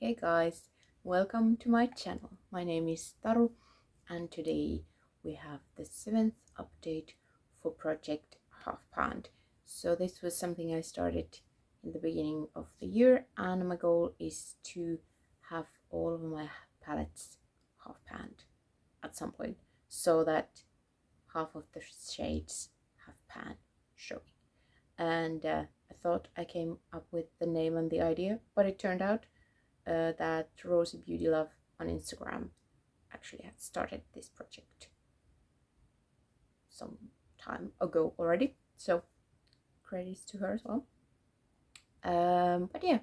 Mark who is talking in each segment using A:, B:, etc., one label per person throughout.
A: Hey guys, welcome to my channel. My name is Taru and today we have the 7th update for Project Half Panned. So this was something I started in the beginning of the year and my goal is to have all of my palettes half panned at some point so that half of the shades have pan showing. And I thought I came up with the name and the idea, but it turned out that Rosy Beauty Love on Instagram actually had started this project some time ago already, so credits to her as well. But yeah,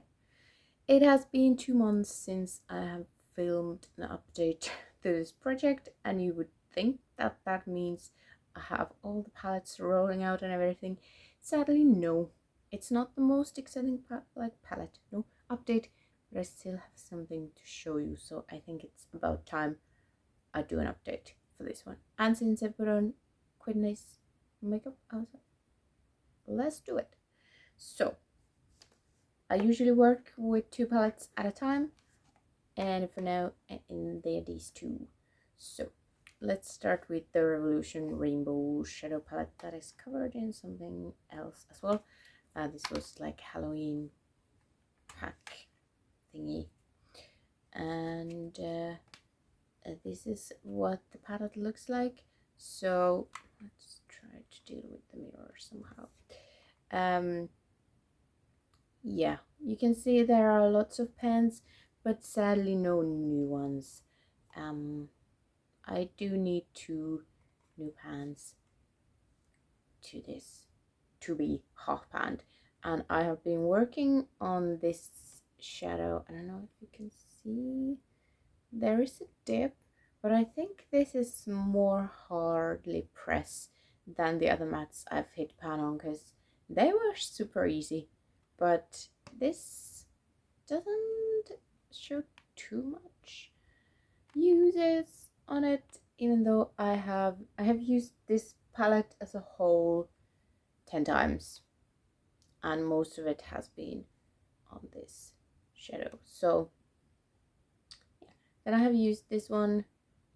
A: it has been 2 months since I have filmed an update to this project, and you would think that that means I have all the palettes rolling out and everything. Sadly, no. It's not the most exciting palette, no update, but I still have something to show you, so I think it's about time I do an update for this one. And since I put on quite nice makeup, let's do it. So I usually work with 2 palettes at a time, and for now they're these 2. So let's start with the Revolution Rainbow Shadow Palette that is covered in something else as well. This was like Halloween pack thingy, and this is what the palette looks like. So let's try to deal with the mirror somehow. Yeah, you can see there are lots of pens, but sadly no new ones. I do need 2 new pans to this to be half panned, and I have been working on this shadow. I don't know if you can see, there is a dip, but I think this is more hardly pressed than the other mattes I've hit pan on, because they were super easy, but this doesn't show too much uses on it, even though I have used this palette as a whole 10 times, and most of it has been on this shadow. So yeah, then I have used this one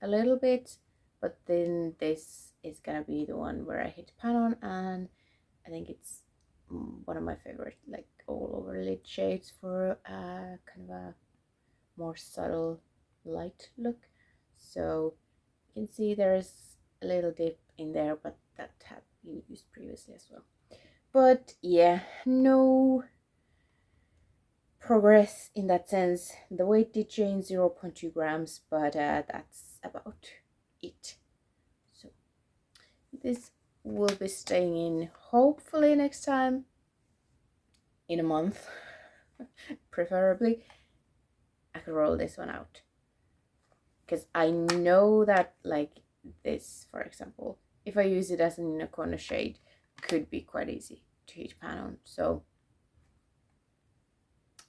A: a little bit, but then this is gonna be the one where I hit pan on, and I think it's one of my favorite, like all over lid shades for kind of a more subtle light look. So you can see there's a little dip in there, but that had been used previously as well. But yeah, no progress in that sense. The weight did change 0.2 grams, but that's about it. So this will be staying in hopefully next time in a month. Preferably I could roll this one out, because I know that like this, for example, if I use it as an inner corner shade, could be quite easy to hit pan on. So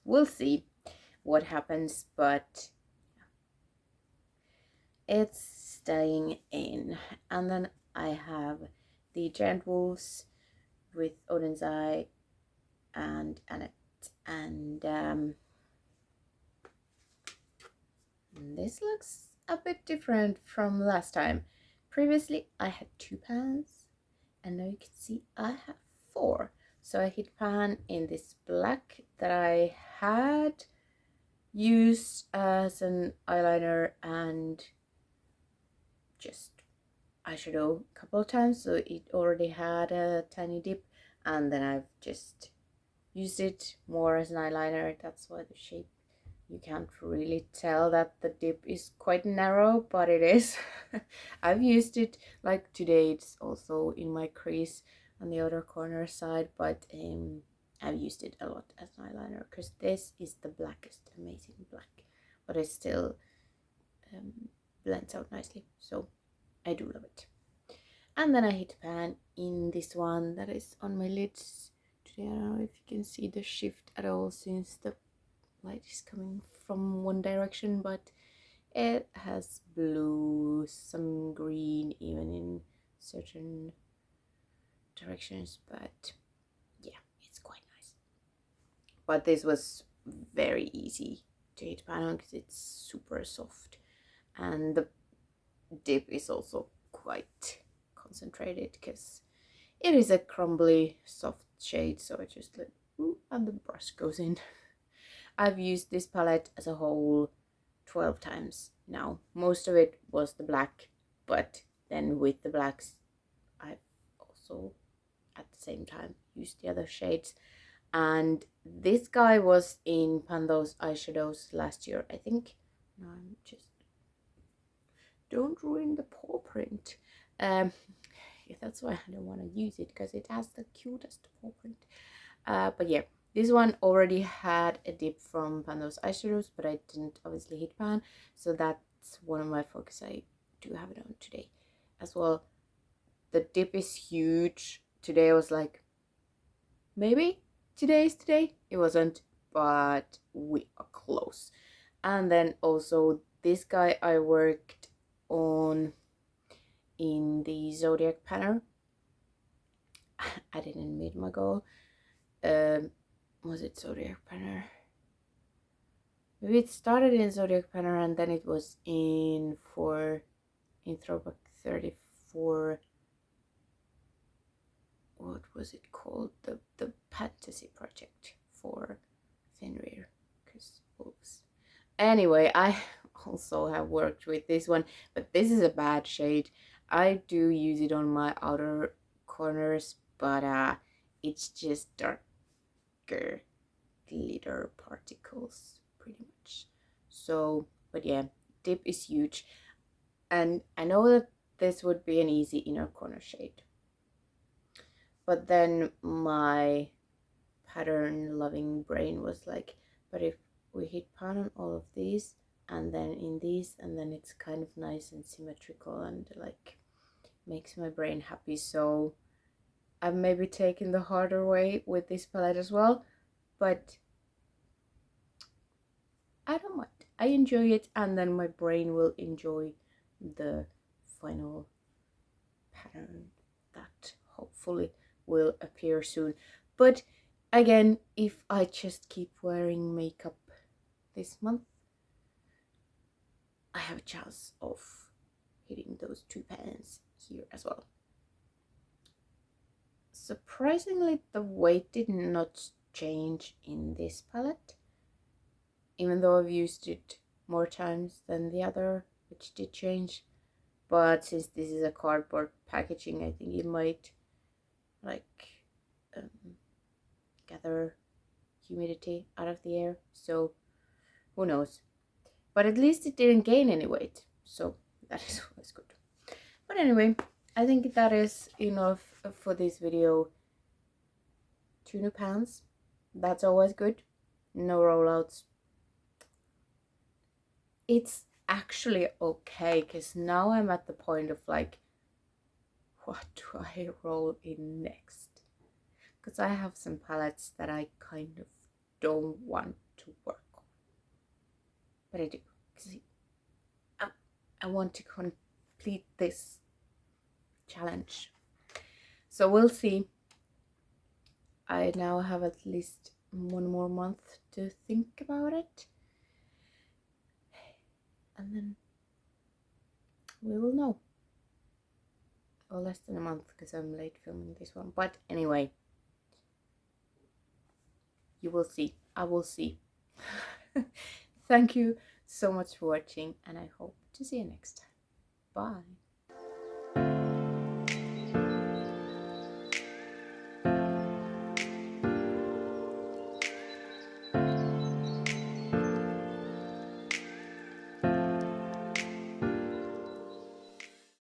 A: we'll see what happens, but it's staying in. And then I have the Giant Wolves with Odin's Eye and Annette, and this looks a bit different from last time. Previously I had 2 pans, and now you can see I have 4. So I hit pan in this black that I had used as an eyeliner and just eyeshadow a couple of times, so it already had a tiny dip, and then I've just used it more as an eyeliner. That's why the shape, you can't really tell that the dip is quite narrow, but it is. I've used it, like today it's also in my crease on the other corner side, but I've used it a lot as an eyeliner because this is the blackest, amazing black, but it still blends out nicely, so I do love it. And then I hit pan in this one that is on my lids today. I don't know if you can see the shift at all since the light is coming from one direction, but it has blue, some green even in certain directions, but yeah, it's quite nice. But this was very easy to hit pan on because it's super soft, and the dip is also quite concentrated because it is a crumbly soft shade. So I just let and the brush goes in. I've used this palette as a whole 12 times now. Most of it was the black, but then with the blacks I've also at the same time used the other shades. And this guy was in Pando's eyeshadows last year, I think. No, I'm just, don't ruin the paw print. Yeah, that's why I don't want to use it, because it has the cutest paw print. But yeah, this one already had a dip from Pando's eyeshadows, but I didn't obviously hit pan, so that's one of my focus. I do have it on today as well. The dip is huge. Today I was like, maybe today is today. It wasn't, but we are close. And then also this guy I worked on in the Zodiac Panner. I didn't meet my goal. Was it Zodiac Panner? Maybe it started in Zodiac Panner and then it was in Throwback 34. What was it called? The fantasy project for Fenrir, because wolves. Anyway, I also have worked with this one, but this is a bad shade. I do use it on my outer corners, but it's just darker glitter particles pretty much. So, but yeah, dip is huge, and I know that this would be an easy inner corner shade, but then my pattern loving brain was like, but if we hit pan on all of these and then in these, and then it's kind of nice and symmetrical and like makes my brain happy. So I've maybe taken the harder way with this palette as well, but I don't mind. I enjoy it, and then my brain will enjoy the final pattern that hopefully will appear soon. But again, if I just keep wearing makeup this month, I have a chance of hitting those 2 pans here as well. Surprisingly, the weight did not change in this palette, even though I've used it more times than the other, which did change. But since this is a cardboard packaging, I think it might like gather humidity out of the air, so who knows. But at least it didn't gain any weight, so that is always good. But anyway, I think that is enough for this video. 2 new pans, that's always good. No rollouts. It's actually okay, because now I'm at the point of like, what do I roll in next? Because I have some palettes that I kind of don't want to work on, but I do, because I want to complete this challenge. So we'll see. I now have at least 1 more month to think about it, and then we will know. Or less than a month, because I'm late filming this one. But anyway, you will see. I will see. Thank you so much for watching, and I hope to see you next time. Bye.